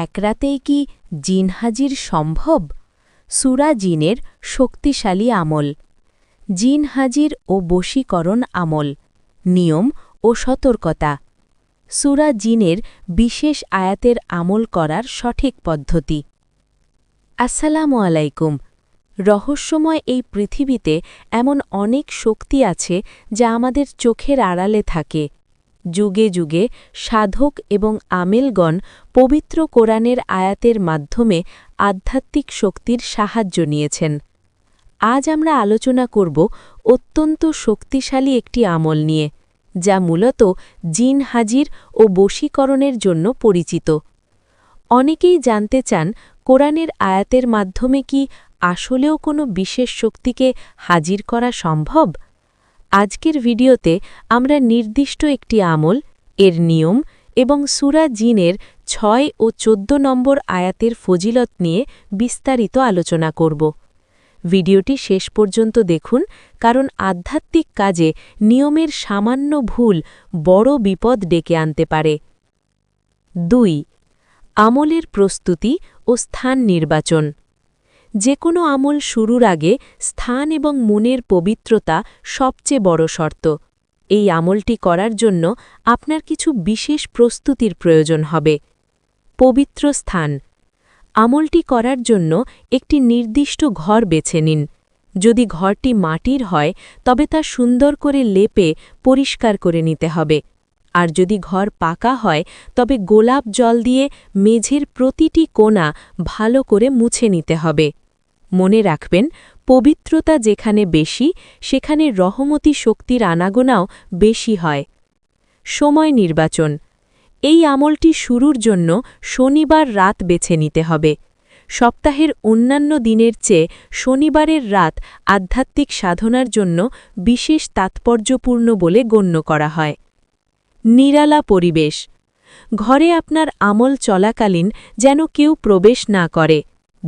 এক রাতেই কি জিন হাজির সম্ভব? সূরা জিনের শক্তিশালী আমল। জিন হাজির ও বশীকরণ আমল, নিয়ম ও সতর্কতা। সূরা জিনের বিশেষ আয়াতের আমল করার সঠিক পদ্ধতি। আসসালামু আলাইকুম। রহস্যময় এই পৃথিবীতে এমন অনেক শক্তি আছে যা আমাদের চোখের আড়ালে থাকে। যুগে যুগে সাধক এবং আমেলগণ পবিত্র কোরআনের আয়াতের মাধ্যমে আধ্যাত্মিক শক্তির সাহায্য নিয়েছেন। আজ আমরা আলোচনা করব অত্যন্ত শক্তিশালী একটি আমল নিয়ে, যা মূলত জিন হাজির ও বশীকরণের জন্য পরিচিত। অনেকেই জানতে চান, কোরআনের আয়াতের মাধ্যমে কি আসলেও কোনো বিশেষ শক্তিকে হাজির করা সম্ভব? আজকের ভিডিওতে আমরা নির্দিষ্ট একটি আমল, এর নিয়ম এবং সূরা জিনের ৬ ও ১৪ নম্বর আয়াতের ফজিলত নিয়ে বিস্তারিত আলোচনা করব। ভিডিওটি শেষ পর্যন্ত দেখুন, কারণ আধ্যাত্মিক কাজে নিয়মের সামান্য ভুল বড় বিপদ ডেকে আনতে পারে। ২. আমলের প্রস্তুতি ও স্থান নির্বাচন। যে কোনো আমল শুরুর আগে স্থান এবং মনের পবিত্রতা সবচেয়ে বড় শর্ত। এই আমলটি করার জন্য আপনার কিছু বিশেষ প্রস্তুতির প্রয়োজন হবে। পবিত্র স্থান। আমলটি করার জন্য একটি নির্দিষ্ট ঘর বেছে নিন। যদি ঘরটি মাটির হয়, তবে তা সুন্দর করে লেপে পরিষ্কার করে নিতে হবে। আর যদি ঘর পাকা হয়, তবে গোলাপ জল দিয়ে মেঝের প্রতিটি কোণা ভালো করে মুছে নিতে হবে। মনে রাখবেন, পবিত্রতা যেখানে বেশি, সেখানে রহমতি শক্তির আনাগোনাও বেশি হয়। সময় নির্বাচন। এই আমলটি শুরুর জন্য শনিবার রাত বেছে নিতে হবে। সপ্তাহের অন্যান্য দিনের চেয়ে শনিবারের রাত আধ্যাত্মিক সাধনার জন্য বিশেষ তাৎপর্যপূর্ণ বলে গণ্য করা হয়। নিরালা পরিবেশ। ঘরে আপনার আমল চলাকালীন যেন কেউ প্রবেশ না করে।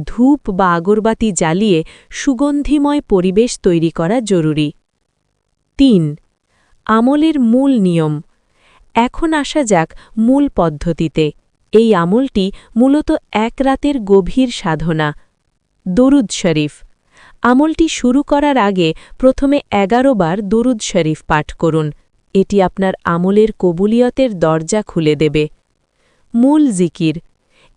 ধূপ বা আগরবাতি জ্বালিয়ে সুগন্ধিময় পরিবেশ তৈরি করা জরুরি। ৩. আমলের মূল নিয়ম। এখন আসা যাক মূল পদ্ধতিতে। এই আমলটি মূলত এক রাতের গভীর সাধনা। দরুদ শরীফ। আমলটি শুরু করার আগে প্রথমে ১১ বার দরুদ শরীফ পাঠ করুন। এটি আপনার আমলের কবুলিয়তের দরজা খুলে দেবে। মূল জিকির।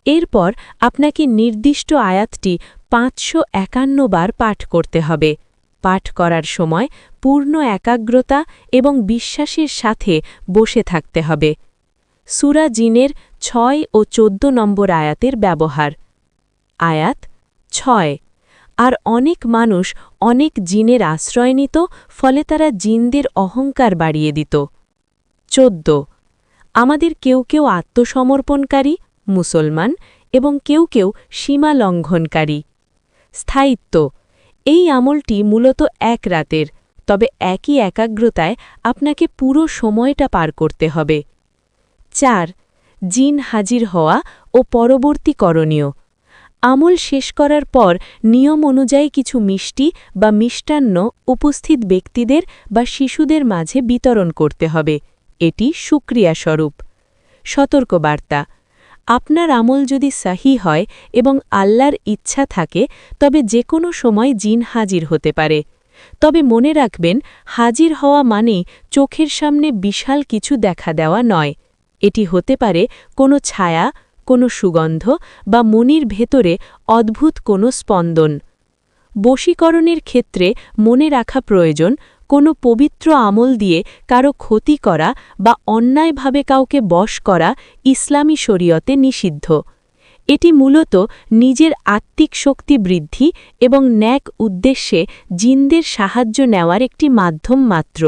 এরপর আপনাকে নির্দিষ্ট আয়াতটি ৫৫১ বার পাঠ করতে হবে। পাঠ করার সময় পূর্ণ একাগ্রতা এবং বিশ্বাসের সাথে বসে থাকতে হবে। সূরা জিনের ৬ ও ১৪ নম্বর আয়াতের ব্যবহার। আয়াত ৬। আর অনেক মানুষ অনেক জিনের আশ্রয় নিত, ফলে তারা জিনদের অহংকার বাড়িয়ে দিত। ১৪। আমাদের কেউ কেউ আত্মসমর্পণকারী, মুসলমান, এবং কেউ কেউ সীমা লঙ্ঘনকারী। স্থায়িত্ব। এই আমলটি মূলত এক রাতের, তবে একই একাগ্রতায় আপনাকে পুরো সময়টা পার করতে হবে। ৪. জিন হাজির হওয়া ও পরবর্তী করণীয়। আমল শেষ করার পর নিয়ম অনুযায়ী কিছু মিষ্টি বা মিষ্টান্ন উপস্থিত ব্যক্তিদের বা শিশুদের মাঝে বিতরণ করতে হবে। এটি শুকরিয়া স্বরূপ। সতর্কবার্তা। আপনার আমল যদি সহি হয় এবং আল্লাহর ইচ্ছা থাকে, তবে যে কোনো সময় জিন হাজির হতে পারে। তবে মনে রাখবেন, হাজির হওয়া মানে চোখের সামনে বিশাল কিছু দেখা দেওয়া নয়। এটি হতে পারে কোনো ছায়া, কোনো সুগন্ধ বা মনির ভেতরে অদ্ভুত কোনো স্পন্দন। বশীকরণের ক্ষেত্রে মনে রাখা প্রয়োজন, কোনো পবিত্র আমল দিয়ে কারো ক্ষতি করা বা অন্যায়ভাবে কাউকে বশ করা ইসলামী শরীয়তে নিষিদ্ধ। এটি মূলত নিজের আত্মিক শক্তি বৃদ্ধি এবং ন্যাক উদ্দেশ্যে জিনদের সাহায্য নেওয়ার একটি মাধ্যম মাত্র।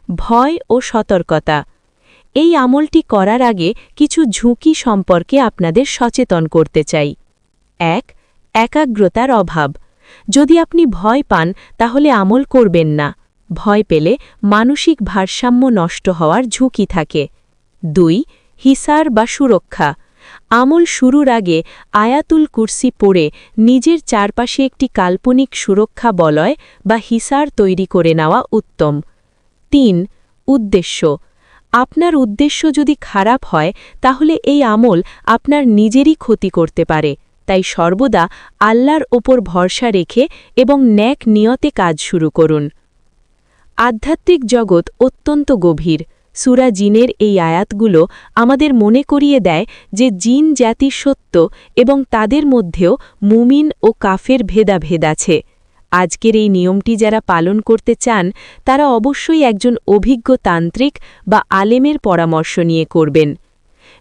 ভয় ও সতর্কতা। এই আমলটি করার আগে কিছু ঝুঁকি সম্পর্কে আপনাদের সচেতন করতে চাই। ১. একাগ্রতার অভাব। যদি আপনি ভয় পান, তাহলে আমল করবেন না। ভয় পেলে মানসিক ভারসাম্য নষ্ট হওয়ার ঝুঁকি থাকে। ২. হিসার বা সুরক্ষা। আমল শুরুর আগে আয়াতুল কুরসি পড়ে নিজের চারপাশে একটি কাল্পনিক সুরক্ষা বলয় বা হিসার তৈরি করে নেওয়া উত্তম। ৩. উদ্দেশ্য। আপনার উদ্দেশ্য যদি খারাপ হয় তাহলে এই আমল আপনার নিজেরই ক্ষতি করতে পারে, তাই সর্বদা আল্লাহর ওপর ভরসা রেখে এবং ন্যাক নিয়তে কাজ শুরু করুন। আধ্যাত্মিক জগৎ অত্যন্ত গভীর। সূরা জিনের এই আয়াতগুলো আমাদের মনে করিয়ে দেয় যে জিন জাতি সত্য এবং তাদের মধ্যেও মুমিন ও কাফের ভেদাভেদ আছে। আজকের এই নিয়মটি যারা পালন করতে চান তারা অবশ্যই একজন অভিজ্ঞ তান্ত্রিক বা আলেমের পরামর্শ নিয়ে করবেন।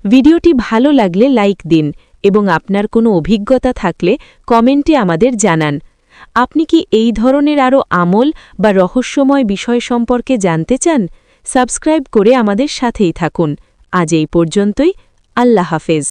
ভিডিওটি ভালো লাগলে লাইক দিন এবং আপনার কোনো অভিজ্ঞতা থাকলে কমেন্টে আমাদের জানান। আপনি কি এই ধরনের আরও আমল বা রহস্যময় বিষয় সম্পর্কে জানতে চান? সাবস্ক্রাইব করে আমাদের সাথেই থাকুন। আজ এই পর্যন্তই। আল্লাহ হাফেজ।